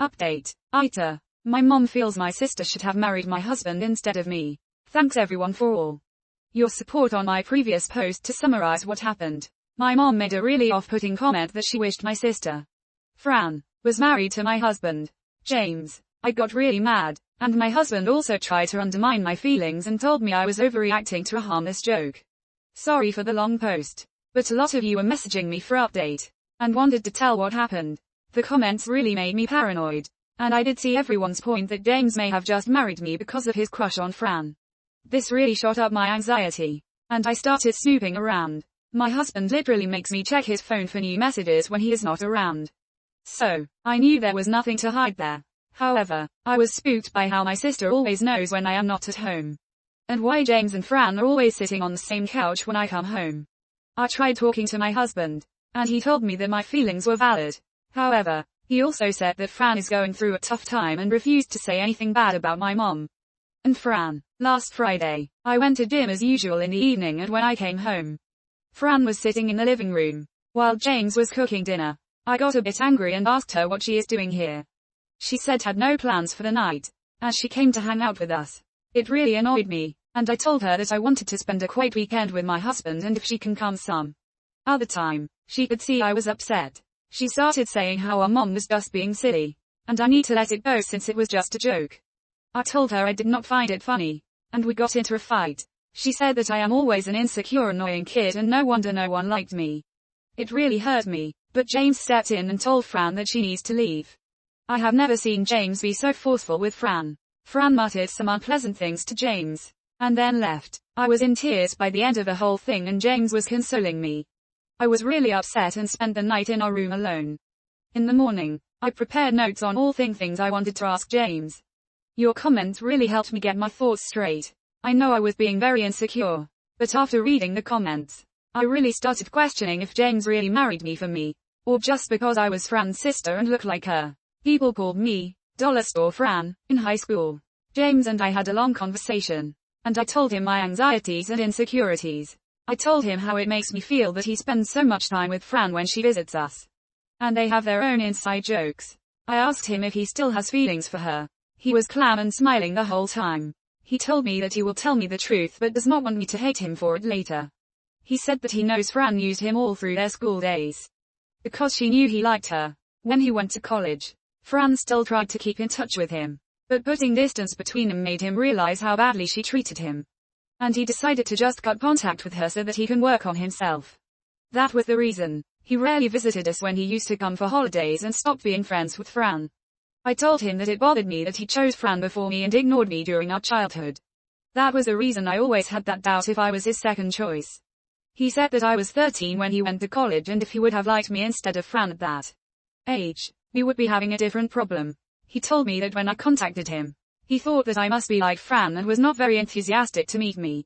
Update. AITAH. My mom feels my sister should have married my husband instead of me. Thanks everyone for all your support on my previous post. To summarize what happened, my mom made a really off-putting comment that she wished my sister, Fran, was married to my husband, James. I got really mad, and my husband also tried to undermine my feelings and told me I was overreacting to a harmless joke. Sorry for the long post, but a lot of you were messaging me for update, and wanted to tell what happened. The comments really made me paranoid, and I did see everyone's point that James may have just married me because of his crush on Fran. This really shot up my anxiety, and I started snooping around. My husband literally makes me check his phone for new messages when he is not around. So, I knew there was nothing to hide there. However, I was spooked by how my sister always knows when I am not at home, and why James and Fran are always sitting on the same couch when I come home. I tried talking to my husband, and he told me that my feelings were valid. However, he also said that Fran is going through a tough time and refused to say anything bad about my mom and Fran. Last Friday, I went to gym as usual in the evening, and when I came home, Fran was sitting in the living room, while James was cooking dinner. I got a bit angry and asked her what she is doing here. She said had no plans for the night, as she came to hang out with us. It really annoyed me, and I told her that I wanted to spend a quiet weekend with my husband and if she can come some other time. She could see I was upset. She started saying how our mom was just being silly, and I need to let it go since it was just a joke. I told her I did not find it funny, and we got into a fight. She said that I am always an insecure, annoying kid and no wonder no one liked me. It really hurt me, but James stepped in and told Fran that she needs to leave. I have never seen James be so forceful with Fran. Fran muttered some unpleasant things to James, and then left. I was in tears by the end of the whole thing, and James was consoling me. I was really upset and spent the night in our room alone. In the morning, I prepared notes on all things I wanted to ask James. Your comments really helped me get my thoughts straight. I know I was being very insecure, but after reading the comments, I really started questioning if James really married me for me, or just because I was Fran's sister and looked like her. People called me Dollar Store Fran in high school. James and I had a long conversation, and I told him my anxieties and insecurities. I told him how it makes me feel that he spends so much time with Fran when she visits us, and they have their own inside jokes. I asked him if he still has feelings for her. He was calm and smiling the whole time. He told me that he will tell me the truth but does not want me to hate him for it later. He said that he knows Fran used him all through their school days, because she knew he liked her. When he went to college, Fran still tried to keep in touch with him, but putting distance between them made him realize how badly she treated him, and he decided to just cut contact with her so that he can work on himself. That was the reason he rarely visited us when he used to come for holidays and stopped being friends with Fran. I told him that it bothered me that he chose Fran before me and ignored me during our childhood. That was the reason I always had that doubt if I was his second choice. He said that I was 13 when he went to college, and if he would have liked me instead of Fran at that age, we would be having a different problem. He told me that when I contacted him, he thought that I must be like Fran and was not very enthusiastic to meet me.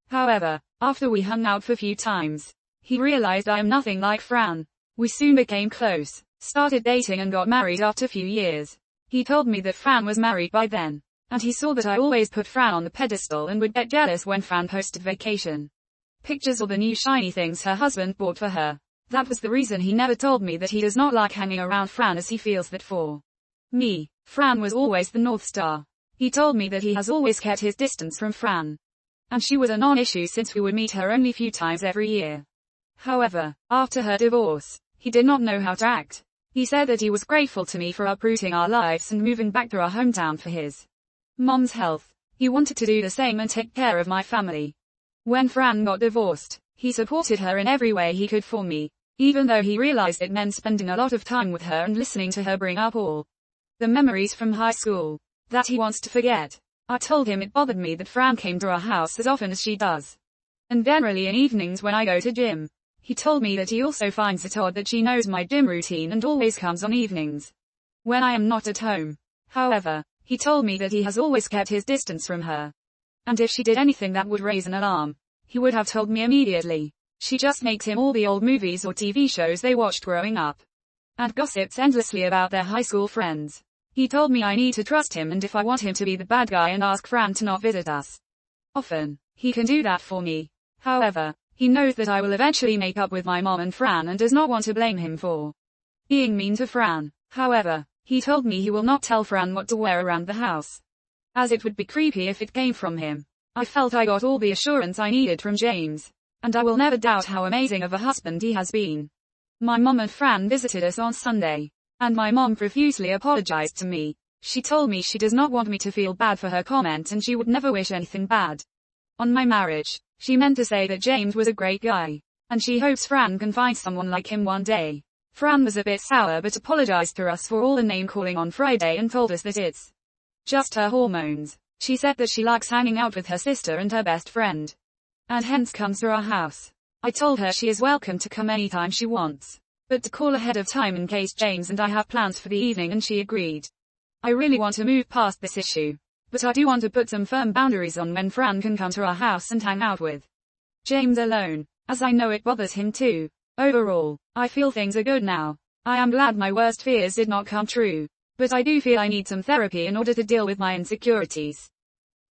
However, after we hung out for a few times, he realized I am nothing like Fran. We soon became close, started dating and got married after a few years. He told me that Fran was married by then, and he saw that I always put Fran on the pedestal and would get jealous when Fran posted vacation pictures or the new shiny things her husband bought for her. That was the reason he never told me that he does not like hanging around Fran, as he feels that for me, Fran was always the North Star. He told me that he has always kept his distance from Fran, and she was a non-issue since we would meet her only a few times every year. However, after her divorce, he did not know how to act. He said that he was grateful to me for uprooting our lives and moving back to our hometown for his mom's health. He wanted to do the same and take care of my family. When Fran got divorced, he supported her in every way he could for me, even though he realized it meant spending a lot of time with her and listening to her bring up all the memories from high school that he wants to forget. I told him it bothered me that Fran came to our house as often as she does, and generally in evenings when I go to gym. He told me that he also finds it odd that she knows my gym routine and always comes on evenings when I am not at home. However, he told me that he has always kept his distance from her, and if she did anything that would raise an alarm, he would have told me immediately. She just makes him all the old movies or TV shows they watched growing up, and gossips endlessly about their high school friends. He told me I need to trust him, and if I want him to be the bad guy and ask Fran to not visit us often, he can do that for me. However, he knows that I will eventually make up with my mom and Fran and does not want to blame him for being mean to Fran. However, He told me he will not tell Fran what to wear around the house, as it would be creepy if it came from him. I felt I got all the assurance I needed from James, and I will never doubt how amazing of a husband he has been. My mom and Fran visited us on Sunday, and my mom profusely apologized to me. She told me she does not want me to feel bad for her comment and she would never wish anything bad on my marriage. She meant to say that James was a great guy, and she hopes Fran can find someone like him one day. Fran was a bit sour but apologized to us for all the name calling on Friday and told us that it's just her hormones. She said that she likes hanging out with her sister and her best friend, and hence comes to our house. I told her she is welcome to come anytime she wants, but to call ahead of time in case James and I have plans for the evening, and she agreed. I really want to move past this issue, but I do want to put some firm boundaries on when Fran can come to our house and hang out with James alone, as I know it bothers him too. Overall, I feel things are good now. I am glad my worst fears did not come true, but I do feel I need some therapy in order to deal with my insecurities.